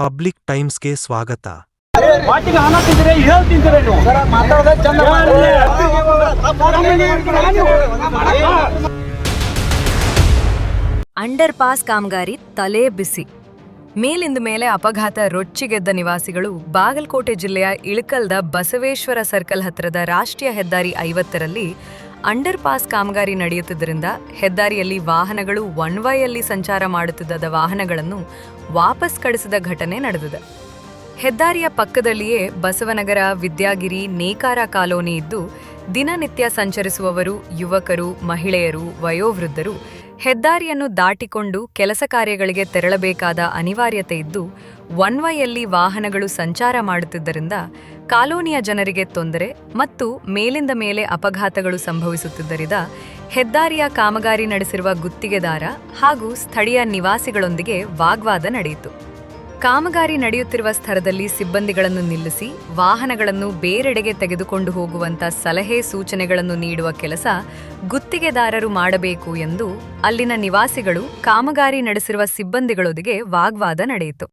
Public ಟೈಮ್ಸ್ಗೆ ಸ್ವಾಗತ. ಪಾರ್ಟಿಗೆ ಹಣ ತಿಂದರೆ ಹೇಳ್ತಿದ್ದೀರಿ ನೀವು ಮಾತಾಡೋದೇ ಚಂದ. ಅಂಡರ್ ಪಾಸ್ ಕಾಮಗಾರಿ ತಲೆ ಬಿಸಿ. ಮೇಲಿಂದ ಮೇಲೆ ಅಪಘಾತ ರೊಚ್ಚಿಗೆದ್ದ ನಿವಾಸಿಗಳು ಬಾಗಲಕೋಟೆ ಜಿಲ್ಲೆಯ ಇಳಕಲ್ದ ಬಸವೇಶ್ವರ ಸರ್ಕಲ್ ಹತ್ತಿರದ ರಾಷ್ಟ್ರೀಯ ಹೆದ್ದಾರಿ 50ರಲ್ಲಿ ಅಂಡರ್ ಪಾಸ್ ಕಾಮಗಾರಿ ನಡೆಯುತ್ತಿದ್ದರಿಂದ ಹೆದ್ದಾರಿಯಲ್ಲಿ ವಾಹನಗಳು ಒನ್ ವೈಯಲ್ಲಿ ಸಂಚಾರ ಮಾಡುತ್ತಿದ್ದ ವಾಹನಗಳನ್ನು ವಾಪಸ್ ಕಳಿಸಿದ ಘಟನೆ ನಡೆದಿದೆ. ಹೆದ್ದಾರಿಯ ಪಕ್ಕದಲ್ಲಿಯೇ ಬಸವನಗರ, ವಿದ್ಯಾಗಿರಿ, ನೇಕಾರ ಕಾಲೋನಿ ಇದ್ದು ದಿನನಿತ್ಯ ಸಂಚರಿಸುವವರು, ಯುವಕರು, ಮಹಿಳೆಯರು, ವಯೋವೃದ್ಧರು ಹೆದ್ದಾರಿಯನ್ನು ದಾಟಿಕೊಂಡು ಕೆಲಸ ಕಾರ್ಯಗಳಿಗೆ ತೆರಳಬೇಕಾದ ಅನಿವಾರ್ಯತೆ ಇದ್ದು ಒನ್ ವೈಯಲ್ಲಿ ವಾಹನಗಳು ಸಂಚಾರ ಮಾಡುತ್ತಿದ್ದರಿಂದ ಕಾಲೋನಿಯ ಜನರಿಗೆ ತೊಂದರೆ ಮತ್ತು ಮೇಲಿಂದ ಮೇಲೆ ಅಪಘಾತಗಳು ಸಂಭವಿಸುತ್ತಿದ್ದರಿಂದ ಹೆದ್ದಾರಿಯ ಕಾಮಗಾರಿ ನಡೆಸಿರುವ ಗುತ್ತಿಗೆದಾರ ಹಾಗೂ ಸ್ಥಳೀಯ ನಿವಾಸಿಗಳೊಂದಿಗೆ ವಾಗ್ವಾದ ನಡೆಯಿತು. ಕಾಮಗಾರಿ ನಡೆಯುತ್ತಿರುವ ಸ್ಥಳದಲ್ಲಿ ಸಿಬ್ಬಂದಿಗಳನ್ನು ನಿಲ್ಲಿಸಿ ವಾಹನಗಳನ್ನು ಬೇರೆಡೆಗೆ ತೆಗೆದುಕೊಂಡು ಹೋಗುವಂತ ಸಲಹೆ ಸೂಚನೆಗಳನ್ನು ನೀಡುವ ಕೆಲಸ ಗುತ್ತಿಗೆದಾರರು ಮಾಡಬೇಕು ಎಂದು ಅಲ್ಲಿನ ನಿವಾಸಿಗಳು ಕಾಮಗಾರಿ ನಡೆಸಿರುವ ಸಿಬ್ಬಂದಿಗಳೊಂದಿಗೆ ವಾಗ್ವಾದ ನಡೆಯಿತು.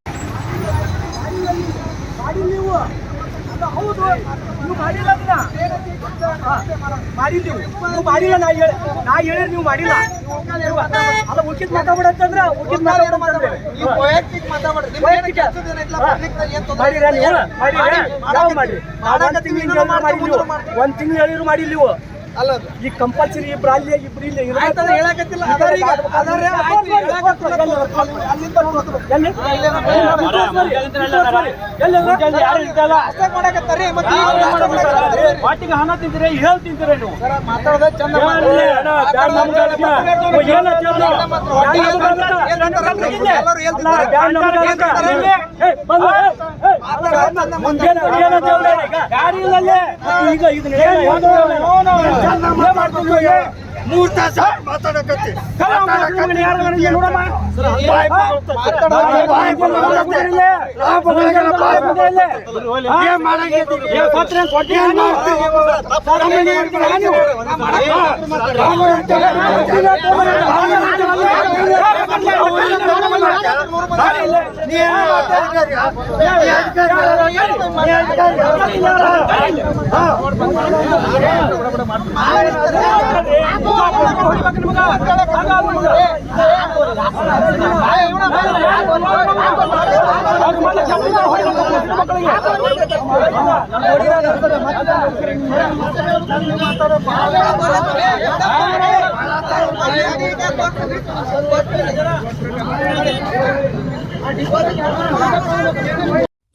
ಒಂದ್ ತಿಂಗಳು ಹೇಳಿದ್ರು ಮಾಡಿಲ್ಲ ನೀವು. ಈಗ ಕಂಪಲ್ಸರಿ ಇಬ್ರು ಅಲ್ಲಿ ಇಬ್ರು ಇಲ್ಲಿ ಪಾರ್ಟಿಗೆ ಹಣ ತಿಂತೀರಿ ಹೇಳ್ತಿದ್ದೀರಿ ನೀವು ಮಾತಾಡೋದೇ ಚಂದ. ಈಗ ಮೂರ್ ತಾಸ ಮಾತಾಡಕತ್ತಿ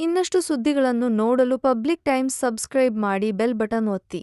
ಇನ್ನಷ್ಟು ಸುದ್ದಿಗಳನ್ನು ನೋಡಲು ಪಬ್ಲಿಕ್ ಟೈಮ್ಸ್ ಸಬ್ಸ್ಕ್ರೈಬ್ ಮಾಡಿ, ಬೆಲ್ ಬಟನ್ ಒತ್ತಿ.